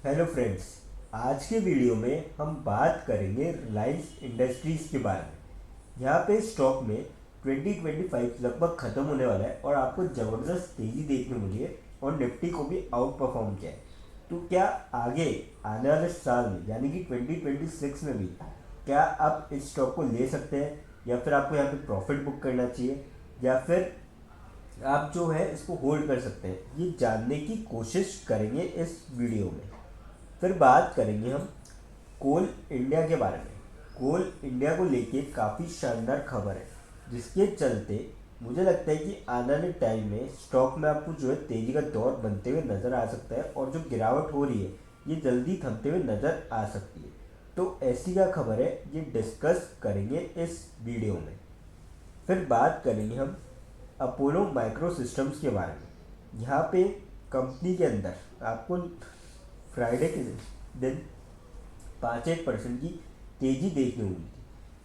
Hello friends. आज के video में हम बात करेंगे रिलायंस इंडस्ट्रीज़ के बारे में। यहाँ पे स्टॉक में 2025 लगभग ख़त्म होने वाला है और आपको ज़बरदस्त तेज़ी देखने मिली है और निफ्टी को भी आउट परफॉर्म किया है। तो क्या आगे आने वाले साल में यानी कि 2026 में भी क्या आप इस स्टॉक को ले सकते हैं या फिर आपको यहाँ पे प्रॉफिट बुक करना चाहिए या फिर आप जो है इसको होल्ड कर सकते हैं, ये जानने की कोशिश करेंगे इस वीडियो में। फिर बात करेंगे हम कोल इंडिया के बारे में। कोल इंडिया को लेके काफ़ी शानदार खबर है, जिसके चलते मुझे लगता है कि आने वाले टाइम में स्टॉक में आपको जो है तेज़ी का दौर बनते हुए नज़र आ सकता है और जो गिरावट हो रही है ये जल्दी थमते हुए नज़र आ सकती है। तो ऐसी क्या खबर है ये डिस्कस करेंगे इस वीडियो में। फिर बात करेंगे हम अपोलो माइक्रो सिस्टम्स के बारे में। यहाँ पे कंपनी के अंदर आपको फ्राइडे के दिन 5-1% की तेज़ी देखने को मिली थी।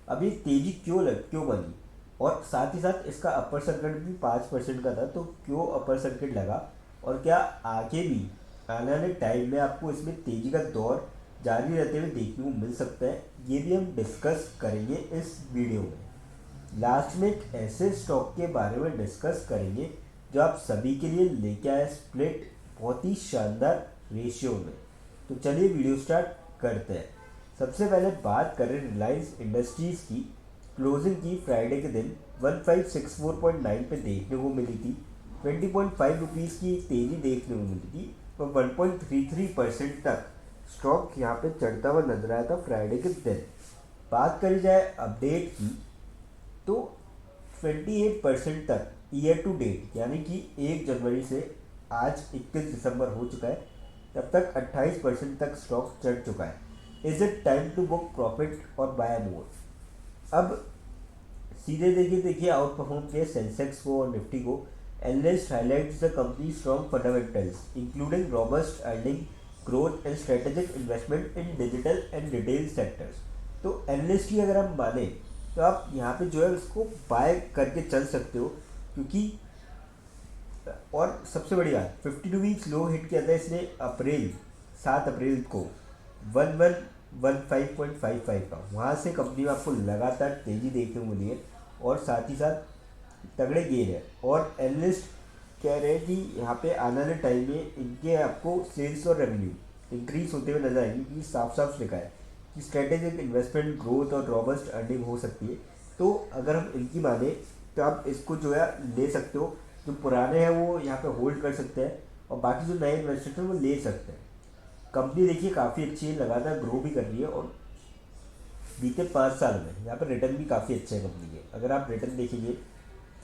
अब ये तेज़ी क्यों बनी और साथ ही साथ इसका अपर सर्किट भी 5% का था, तो क्यों अपर सर्किट लगा और क्या आगे भी आने वाले टाइम में आपको इसमें तेज़ी का दौर जारी रहते हुए देखने को मिल सकता है, ये भी हम डिस्कस करेंगे इस वीडियो में। लास्ट में एक ऐसे स्टॉक के बारे में डिस्कस करेंगे जो आप सभी के लिए लेके आए स्प्लिट बहुत ही शानदार रेशियो में। तो चलिए वीडियो स्टार्ट करते हैं। सबसे पहले बात करें रिलायंस इंडस्ट्रीज़ की। क्लोजिंग की फ्राइडे के दिन 1564.9 पे देखने को मिली थी। 20.5 रुपीज़ की तेज़ी देखने को मिली थी और 1.33% तक स्टॉक यहाँ पे चढ़ता हुआ नजर आया था फ्राइडे के दिन। बात करी जाए अपडेट की तो 28% तक ईयर टू डेट यानी कि 1 जनवरी से आज 21 दिसंबर हो चुका है, तब तक 28% तक स्टॉक चढ़ चुका है। Is it time to book profit और बाय मोर? अब सीधे देखिए आउट परफॉर्म किया सेंसेक्स को और निफ्टी को। Analyst highlights the company strong fundamentals including robust earning growth and strategic investment in digital and retail sectors. तो एनालिस्ट की अगर हम माने तो आप यहाँ पे जो है उसको बाय करके चल सकते हो, क्योंकि और सबसे बड़ी बात 52 वीक्स लो हिट किया था इसने 7 अप्रैल को 1115.55 का। वहाँ से कंपनी में आपको लगातार तेज़ी देखने को मिली है और साथ ही साथ तगड़े गेन है। और एनालिस्ट कह रहे हैं कि यहाँ पे आने वाले टाइम में इनके आपको सेल्स और रेवेन्यू इंक्रीज होते हुए नजर आएंगे। कि साफ साफ लिखा है कि स्ट्रेटेजिक इन्वेस्टमेंट ग्रोथ और रॉबस्ट अर्निंग हो सकती है। तो अगर हम इनकी माने तो आप इसको जो है ले सकते हो। जो पुराने हैं वो यहाँ पे होल्ड कर सकते हैं और बाकी जो नए इन्वेस्टर हैं वो ले सकते हैं। कंपनी देखिए काफ़ी अच्छी है, लगातार ग्रो भी कर रही है और बीते 5 साल में यहाँ पर रिटर्न भी काफ़ी अच्छे हैं कंपनी के। अगर आप रिटर्न देखेंगे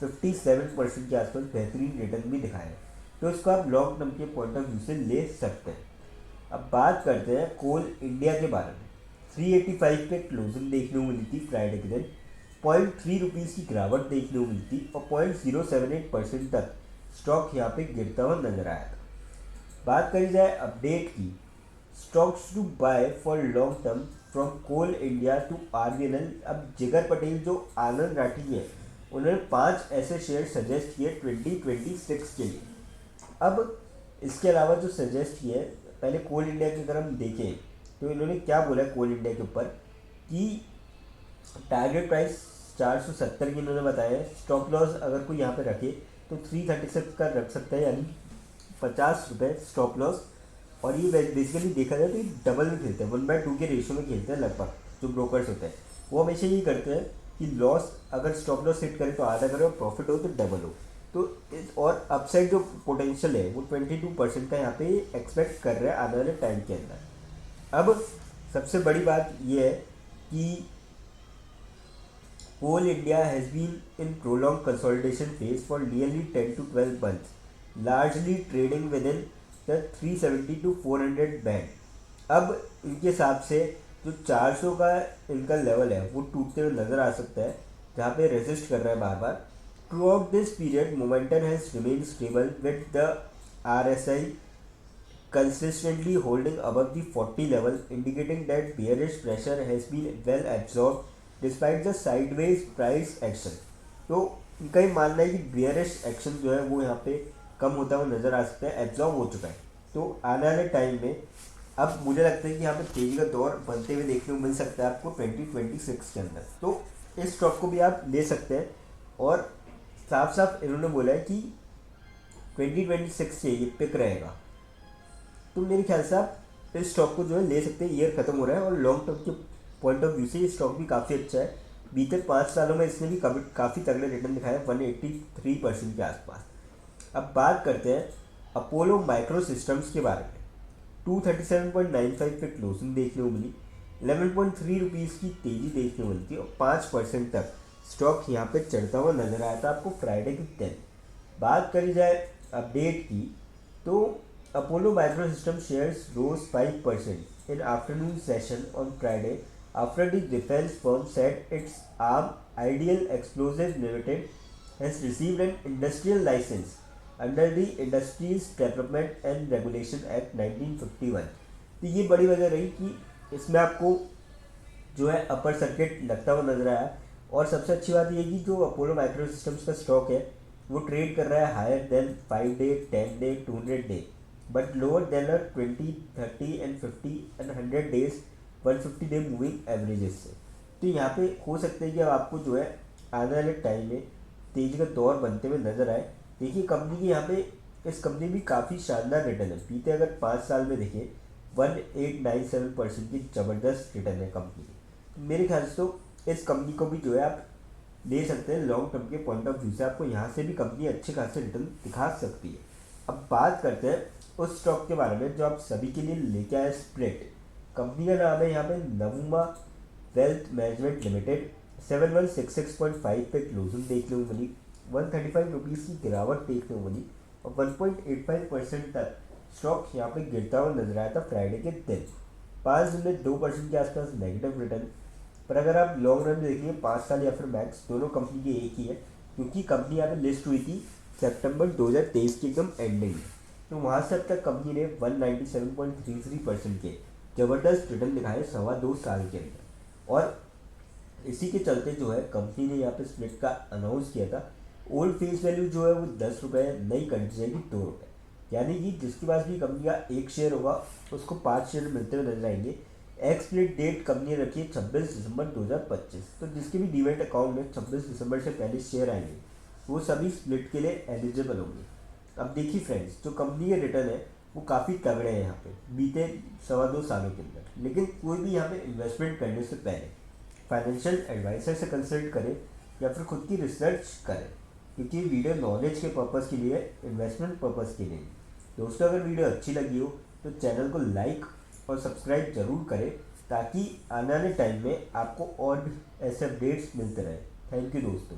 57% के आसपास बेहतरीन रिटर्न भी दिखाए हैं, तो इसको आप लॉन्ग टर्म के पॉइंट ऑफ व्यू से ले सकते हैं। अब बात करते हैं कोल इंडिया के बारे में। 385 पे क्लोजिंग देखने को मिली थी फ्राइडे के दिन। 0.3 रुपीज़ की गिरावट देखने को मिली थी और 0.078% तक स्टॉक यहाँ पे गिरता हुआ नजर आया था। बात करी जाए अपडेट की, stocks to buy for long term from Coal India to RBNL. अब जिगर पटेल जो आनंद राठी है, उन्होंने 5 ऐसे शेयर सजेस्ट किए 2026 के लिए। अब इसके अलावा जो सजेस्ट किए, पहले कोल इंडिया की अगर हम देखें तो इन्होंने क्या बोला कोल इंडिया के ऊपर कि टारगेट प्राइस 470 की इन्होंने बताया है। स्टॉप लॉस अगर कोई यहाँ पे रखे तो 336 का रख सकता है, यानी 50 रुपये स्टॉप लॉस। और ये बेसिकली देखा जाए तो ये डबल में खेलते हैं, 1/2 के रेशियो में खेलते हैं लगभग। जो ब्रोकर्स होते हैं वो हमेशा यही करते हैं कि लॉस अगर स्टॉप लॉस हिट करे तो आधा करे और प्रॉफिट हो तो डबल हो। तो और अपसाइड जो पोटेंशियल है वो 22% का यहाँ पे एक्सपेक्ट कर रहे हैं आने वाले टाइम के अंदर। अब सबसे बड़ी बात ये है कि Coal India has been in prolonged consolidation phase for nearly 10 to 12 months, largely trading within the 370 to 400 band. अब इनके हिसाब से जो 400 का इनका लेवल है वो टूटते हुए नजर आ सकता है, जहाँ पे रेजिस्ट कर रहा है बार बार। Throughout this period, momentum has remained stable with the RSI consistently holding above the 40 level, indicating that bearish pressure has been well absorbed despite the sideways price action. तो इनका ही मानना है कि बियरिश एक्शन जो है वो यहाँ पे कम होता हुआ नजर आ सकता है, एब्जॉर्ब हो चुका है। तो आने वाले टाइम में अब मुझे लगता है कि यहाँ पे तेजी का दौर बनते हुए देखने को मिल सकता है आपको 2026 के अंदर, तो इस स्टॉक को भी आप ले सकते हैं। और साफ साफ इन्होंने बोला है कि 2026 से ये पिक रहेगा, तो मेरे ख्याल से आप इस स्टॉक को जो है ले सकते हैं। ईयर खत्म हो रहा है और लॉन्ग टर्म के पॉइंट ऑफ व्यू से ये स्टॉक भी काफ़ी अच्छा है। बीते 5 सालों में इसने भी काफ़ी तगड़े रिटर्न दिखाए, 183% के आसपास। अब बात करते हैं अपोलो माइक्रो सिस्टम्स के बारे में। 237.95 पे क्लोजिंग देखने को मिली, 11.3 रुपीज़ की तेज़ी देखने को मिली थी और 5% तक स्टॉक यहाँ पे चढ़ता हुआ नजर आया था आपको फ्राइडे के दिन। बात करी जाए अपडेट की, तो Apollo Micro System shares rose 5% in afternoon session on Friday after the defense firm said its arm Ideal Explosives Limited has received an industrial license under the Industries Development and Regulation Act 1951। तो ये बड़ी वजह रही कि इसमें आपको जो है अपर सर्किट लगता हुआ नजर आया। और सबसे अच्छी बात ये कि जो अपोलो माइक्रो सिस्टम्स का स्टॉक है वो ट्रेड कर रहा है higher than 5 day, 10 day, 200 day, but lower than 20, 30 and 50 and 100 days 150 day moving averages से। तो यहाँ पे हो सकता है कि अब आपको जो है आने वाले टाइम में तेजी का दौर बनते हुए नजर आए। देखिए कंपनी की यहाँ पे, इस कंपनी भी काफ़ी शानदार रिटर्न है। बीते अगर 5 साल में देखें 1897% की ज़बरदस्त रिटर्न है कंपनी की। तो मेरे ख्याल से तो इस कंपनी को भी जो है आप ले सकते हैं। लॉन्ग टर्म के पॉइंट ऑफ व्यू से आपको यहाँ से भी कंपनी अच्छे खासे रिटर्न दिखा सकती है। अब बात करते हैं उस स्टॉक के बारे में जो आप सभी के लिए लेके आए, स्प्लिट। कंपनी का नाम है यहाँ पे नवुमा वेल्थ मैनेजमेंट लिमिटेड। 7166.5 पे क्लोजिंग देखने को मिली, 135 रुपीज़ की गिरावट देखने को मिली और 1.85% तक स्टॉक यहाँ पे गिरता हुआ नजर आया था फ्राइडे के दिन। 5 दिन में 2% के आसपास नेगेटिव रिटर्न। पर अगर आप लॉन्ग रन में देखिए 5 साल या फिर मैक्स, दोनों कंपनी की एक ही है, क्योंकि कंपनी यहाँ पे लिस्ट हुई थी सितंबर 2023 की एकदम एंडिंग में। तो वहाँ से अब तक कंपनी ने 197.33% के ज़बरदस्त रिटर्न दिखाए 2.25 साल के अंदर। और इसी के चलते जो है कंपनी ने यहाँ पे स्प्लिट का अनाउंस किया था। ओल्ड फेस वैल्यू जो है वो 10 रुपये, नई करंट जाएगी 2 रुपये, यानी कि जिसके पास भी कंपनी का एक शेयर होगा उसको 5 शेयर मिलते हुए नजर आएंगे। एक्सप्लिट डेट कंपनी ने रखी है 26 दिसंबर 2025। तो जिसके भी डीमेट अकाउंट में 26 दिसंबर से पहले शेयर आएंगे वो सभी स्प्लिट के लिए एलिजिबल होंगे। अब देखिए फ्रेंड्स, जो कंपनी के रिटर्न है वो काफ़ी तगड़े हैं यहाँ पे बीते 2.25 सालों के अंदर। लेकिन कोई भी यहाँ पे इन्वेस्टमेंट करने से पहले फाइनेंशियल एडवाइजर से कंसल्ट करें या फिर खुद की रिसर्च करें, क्योंकि ये वीडियो नॉलेज के पर्पज़ के लिए, इन्वेस्टमेंट पर्पज़ के लिए। दोस्तों अगर वीडियो अच्छी लगी हो तो चैनल को लाइक और सब्सक्राइब जरूर करें, ताकि आने वाले टाइम में आपको और भी ऐसे अपडेट्स मिलते रहें। थैंक यू दोस्तों।